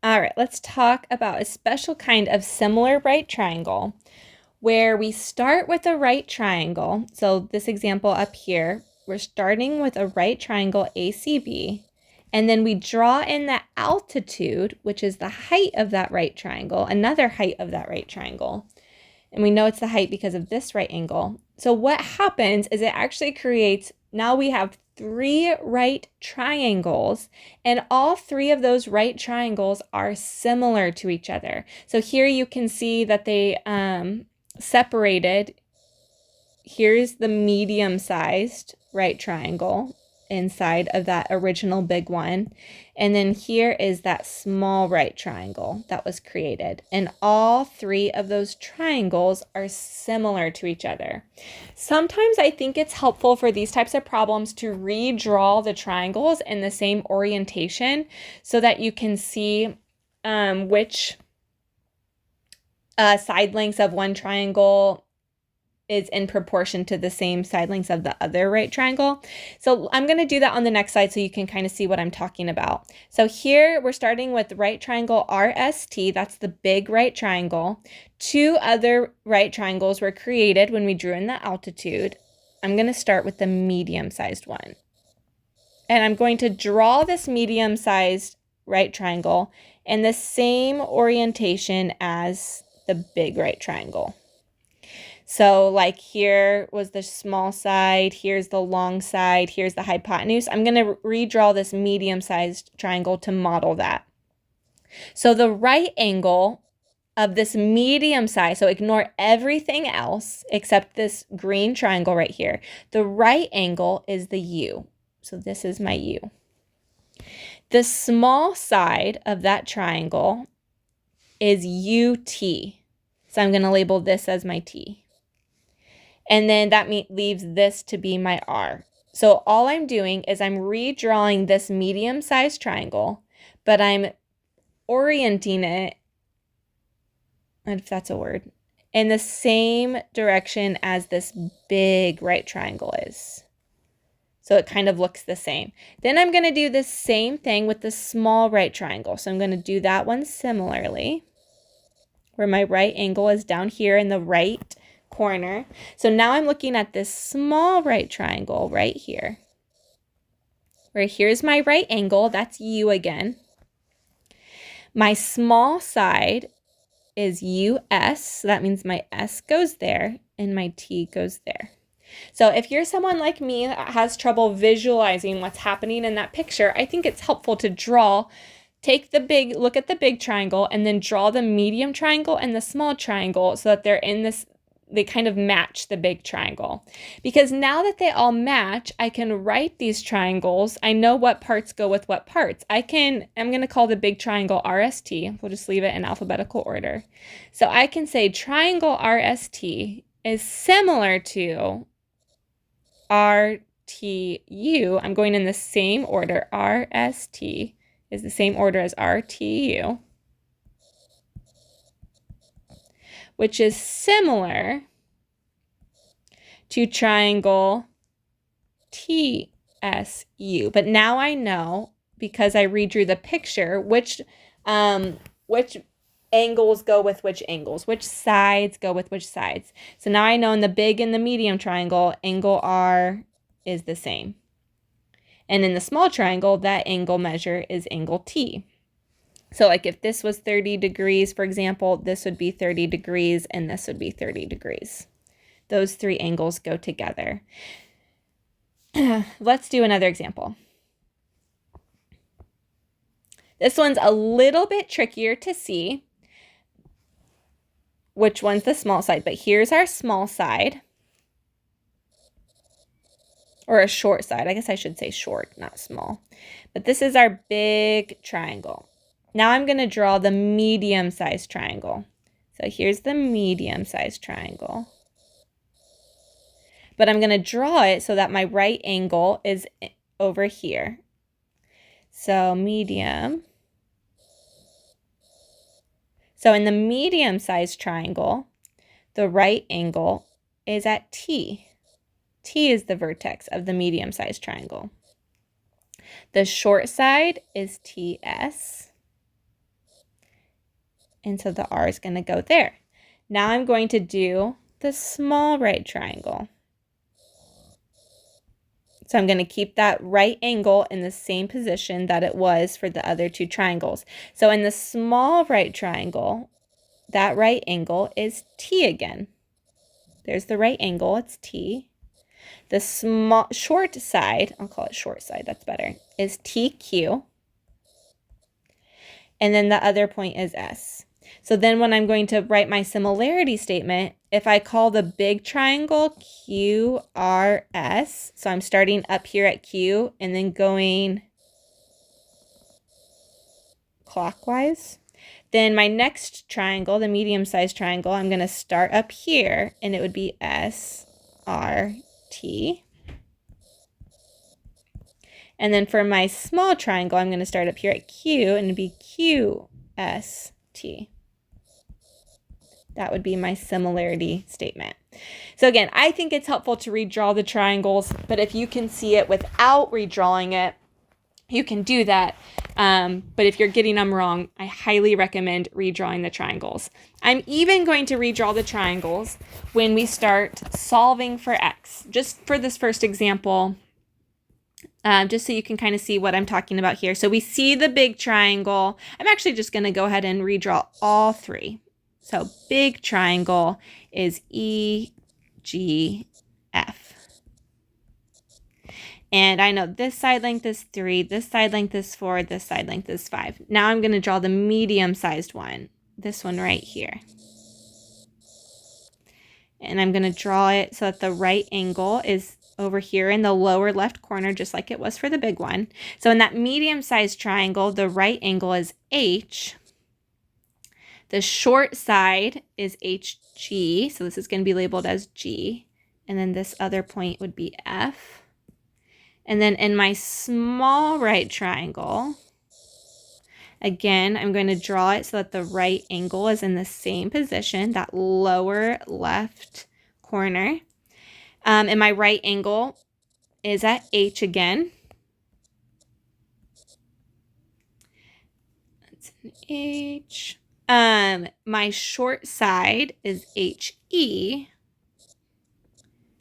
All right, let's talk about a special kind of similar right triangle where we start with a right triangle. So this example up here, we're starting with a right triangle ACB, and then we draw in the altitude, which is the height of that right triangle, another height of that right triangle. And we know it's the height because of this right angle. So what happens is it actually creates, now we have three right triangles, and all three of those right triangles are similar to each other. So here you can see that they separated. Here's the medium-sized right triangle inside of that original big one. And then here is that small right triangle that was created. And all three of those triangles are similar to each other. Sometimes I think it's helpful for these types of problems to redraw the triangles in the same orientation so that you can see which side lengths of one triangle is in proportion to the same side lengths of the other right triangle. So I'm going to do that on the next slide so you can kind of see what I'm talking about. So here we're starting with right triangle RST, that's the big right triangle. Two other right triangles were created when we drew in the altitude. I'm going to start with the medium-sized one. And I'm going to draw this medium-sized right triangle in the same orientation as the big right triangle. So like here was the small side, here's the long side, here's the hypotenuse. I'm going to redraw this medium-sized triangle to model that. So the right angle of this medium size, so ignore everything else except this green triangle right here. The right angle is the U. So this is my U. The small side of that triangle is UT. So I'm going to label this as my T. And then that leaves this to be my R. So all I'm doing is I'm redrawing this medium-sized triangle, but I'm orienting it, if that's a word, in the same direction as this big right triangle is. So it kind of looks the same. Then I'm going to do the same thing with the small right triangle. So I'm going to do that one similarly, where my right angle is down here in the right corner. So now I'm looking at this small right triangle right here, where here's my right angle, that's U again. My small side is US, so that means my S goes there and my T goes there. So if you're someone like me that has trouble visualizing what's happening in that picture, I think it's helpful to look at the big triangle and then draw the medium triangle and the small triangle so that they kind of match the big triangle. Because now that they all match, I can write these triangles. I know what parts go with what parts. I'm going to call the big triangle RST. We'll just leave it in alphabetical order. So I can say triangle RST is similar to RTU. I'm going in the same order. RST is the same order as RTU, which is similar to triangle TSU. But now I know, because I redrew the picture, which angles go with which angles, which sides go with which sides. So now I know in the big and the medium triangle, angle R is the same. And in the small triangle, that angle measure is angle T. So like if this was 30 degrees, for example, this would be 30 degrees and this would be 30 degrees. Those three angles go together. Let's do another example. This one's a little bit trickier to see which one's the small side, but here's our small side, or a short side. I guess I should say short, not small. But this is our big triangle. Now I'm going to draw the medium-sized triangle. So here's the medium-sized triangle. But I'm going to draw it so that my right angle is over here. So medium. So in the medium-sized triangle, the right angle is at T. T is the vertex of the medium-sized triangle. The short side is TS. And so the R is going to go there. Now I'm going to do the small right triangle. So I'm going to keep that right angle in the same position that it was for the other two triangles. So in the small right triangle, that right angle is T again. There's the right angle, it's T. The small short side, I'll call it short side, that's better, is TQ. And then the other point is S. So then when I'm going to write my similarity statement, if I call the big triangle QRS, so I'm starting up here at Q and then going clockwise, then my next triangle, the medium-sized triangle, I'm going to start up here and it would be SRT. And then for my small triangle, I'm going to start up here at Q and it'd be QST. That would be my similarity statement. So again, I think it's helpful to redraw the triangles, but if you can see it without redrawing it, you can do that. But if you're getting them wrong, I highly recommend redrawing the triangles. I'm even going to redraw the triangles when we start solving for x. Just for this first example, just so you can kind of see what I'm talking about here. So we see the big triangle. I'm actually just going to go ahead and redraw all three. So big triangle is EGF. And I know this side length is 3, this side length is 4, this side length is 5. Now I'm going to draw the medium-sized one, this one right here. And I'm going to draw it so that the right angle is over here in the lower left corner, just like it was for the big one. So in that medium-sized triangle, the right angle is H. The short side is HG, so this is going to be labeled as G. And then this other point would be F. And then in my small right triangle, again, I'm going to draw it so that the right angle is in the same position, that lower left corner. And my right angle is at H again. That's an H. My short side is HE.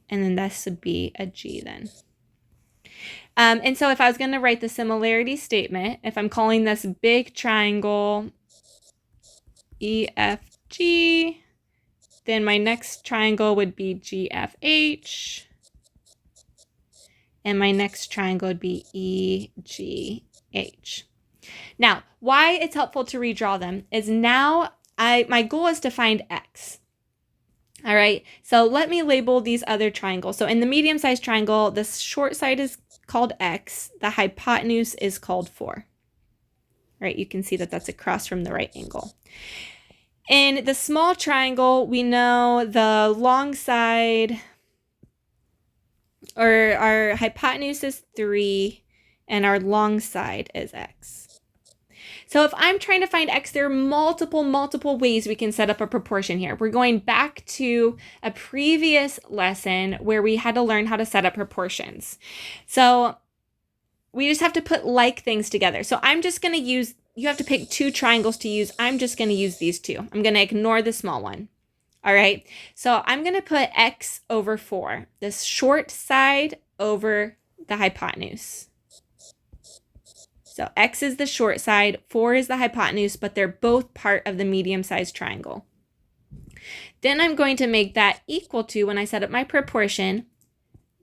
And then this would be a G then. And so if I was going to write the similarity statement, if I'm calling this big triangle EFG, then my next triangle would be GFH. And my next triangle would be EGH. Now, why it's helpful to redraw them is now my goal is to find X. All right, so let me label these other triangles. So in the medium-sized triangle, the short side is called X. The hypotenuse is called 4. Right, you can see that that's across from the right angle. In the small triangle, we know the long side, or our hypotenuse is 3, and our long side is X. So if I'm trying to find X, there are multiple ways we can set up a proportion here. We're going back to a previous lesson where we had to learn how to set up proportions. So we just have to put like things together. So I'm just going to use, you have to pick 2 triangles to use. I'm just going to use these 2. I'm going to ignore the small one. All right. So I'm going to put X over 4, this short side over the hypotenuse. So X is the short side, 4 is the hypotenuse, but they're both part of the medium-sized triangle. Then I'm going to make that equal to, when I set up my proportion,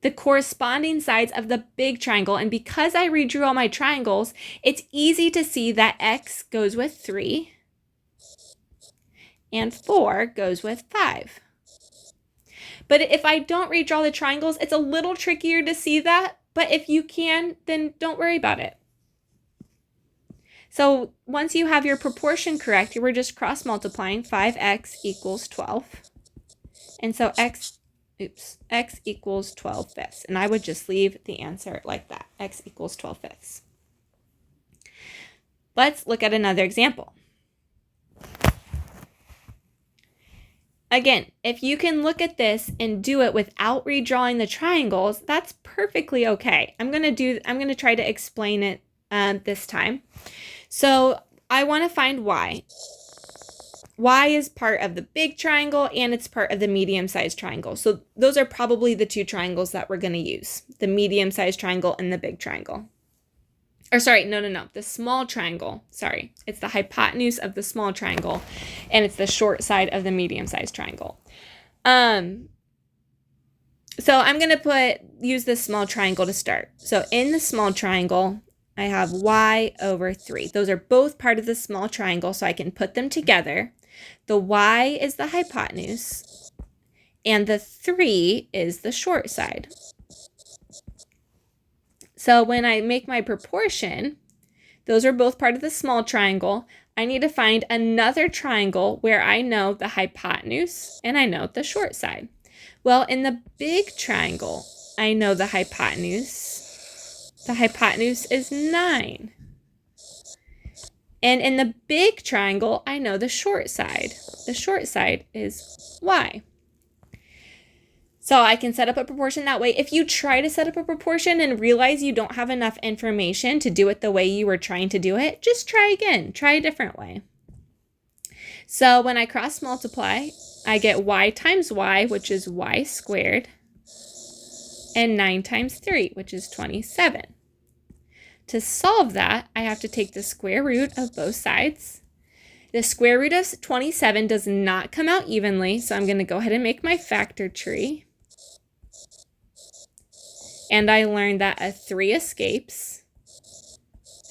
the corresponding sides of the big triangle. And because I redrew all my triangles, it's easy to see that X goes with 3 and 4 goes with 5. But if I don't redraw the triangles, it's a little trickier to see that. But if you can, then don't worry about it. So once you have your proportion correct, you were just cross multiplying 5x equals 12. And so x equals 12 fifths. And I would just leave the answer like that. X equals 12 fifths. Let's look at another example. Again, if you can look at this and do it without redrawing the triangles, that's perfectly okay. I'm going to try to explain it this time. So I want to find y. y is part of the big triangle and it's part of the medium-sized triangle. So those are probably the two triangles that we're going to use, the medium-sized triangle and the big triangle. Or sorry, no, the small triangle. Sorry, it's the hypotenuse of the small triangle and it's the short side of the medium-sized triangle. So I'm going to use this small triangle to start. So in the small triangle, I have y over 3. Those are both part of the small triangle, so I can put them together. The y is the hypotenuse, and the 3 is the short side. So when I make my proportion, those are both part of the small triangle. I need to find another triangle where I know the hypotenuse and I know the short side. Well, in the big triangle, I know the hypotenuse. The hypotenuse is 9. And in the big triangle, I know the short side. The short side is y. So I can set up a proportion that way. If you try to set up a proportion and realize you don't have enough information to do it the way you were trying to do it, just try again. Try a different way. So when I cross multiply, I get y times y, which is y squared, and 9 times 3, which is 27. To solve that, I have to take the square root of both sides. The square root of 27 does not come out evenly, so I'm going to go ahead and make my factor tree. And I learned that a 3 escapes,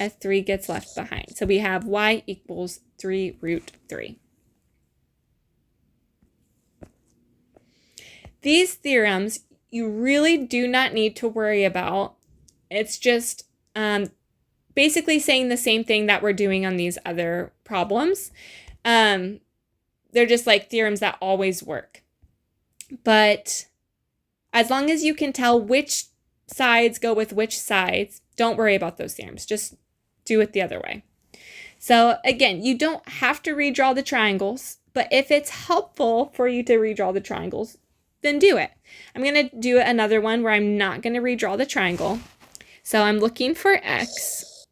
a 3 gets left behind. So we have y equals 3 root 3. These theorems you really do not need to worry about. It's just basically saying the same thing that we're doing on these other problems. They're just like theorems that always work. But as long as you can tell which sides go with which sides, don't worry about those theorems. Just do it the other way. So again, you don't have to redraw the triangles, but if it's helpful for you to redraw the triangles, then do it. I'm going to do another one where I'm not going to redraw the triangle. So I'm looking for x.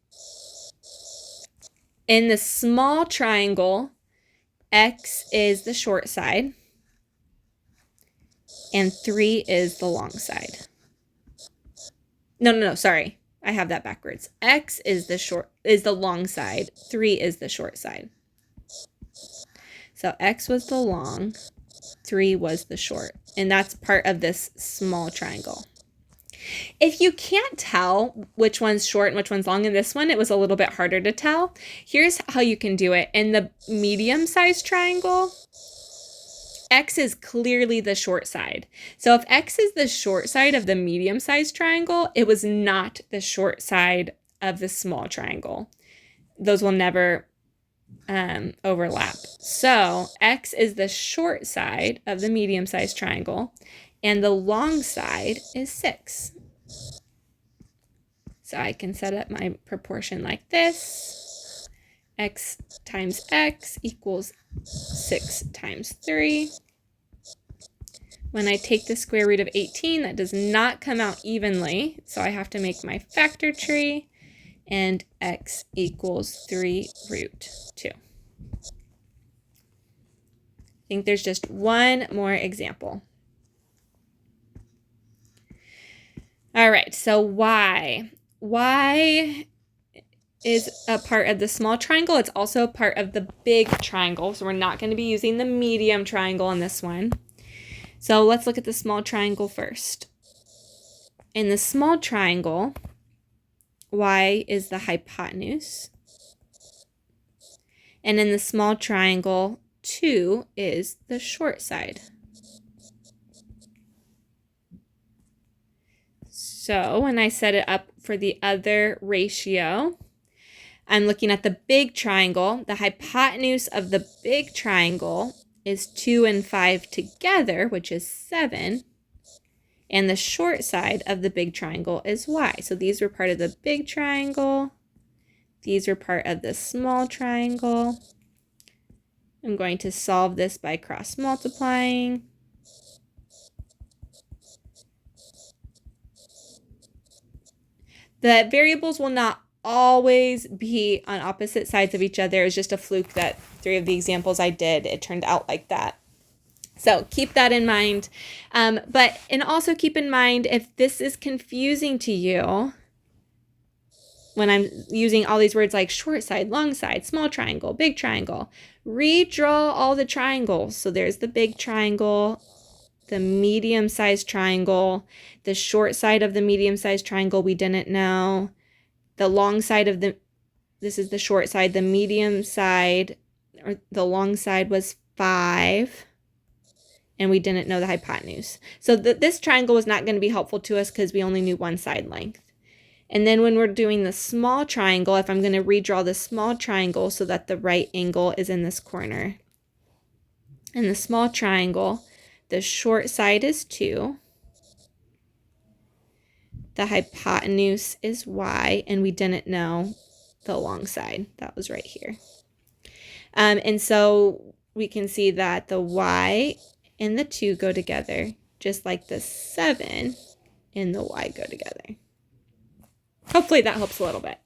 In the small triangle, x is the short side, and 3 is the long side. No, sorry. I have that backwards. X is the long side, 3 is the short side. So x was the long, 3 was the short, and that's part of this small triangle. If you can't tell which one's short and which one's long in this one, it was a little bit harder to tell. Here's how you can do it. In the medium-sized triangle, x is clearly the short side. So if x is the short side of the medium-sized triangle, it was not the short side of the small triangle. Those will never overlap. So x is the short side of the medium-sized triangle, and the long side is 6. So I can set up my proportion like this. X times x equals 6 times 3. When I take the square root of 18, that does not come out evenly, so I have to make my factor tree, and x equals 3 root 2. I think there's just one more example. All right, so y. Y is a part of the small triangle. It's also a part of the big triangle, so we're not going to be using the medium triangle on this one. So let's look at the small triangle first. In the small triangle, y is the hypotenuse. And in the small triangle, 2 is the short side. So when I set it up for the other ratio, I'm looking at the big triangle. The hypotenuse of the big triangle is 2 and 5 together, which is 7. And the short side of the big triangle is y. So these were part of the big triangle. These were part of the small triangle. I'm going to solve this by cross multiplying. The variables will not always be on opposite sides of each other. It's just a fluke that 3 of the examples I did, it turned out like that. So keep that in mind. And also keep in mind, if this is confusing to you, when I'm using all these words like short side, long side, small triangle, big triangle, redraw all the triangles. So there's the big triangle, the medium-sized triangle, the short side of the medium-sized triangle we didn't know, the long side of this is the short side, the medium side, or the long side was 5, and we didn't know the hypotenuse. So this triangle was not going to be helpful to us because we only knew one side length. And then when we're doing the small triangle, if I'm going to redraw the small triangle so that the right angle is in this corner. In the small triangle, the short side is 2. The hypotenuse is y, and we didn't know the long side. That was right here. And so we can see that the y and the 2 go together, just like the 7 and the y go together. Hopefully that helps a little bit.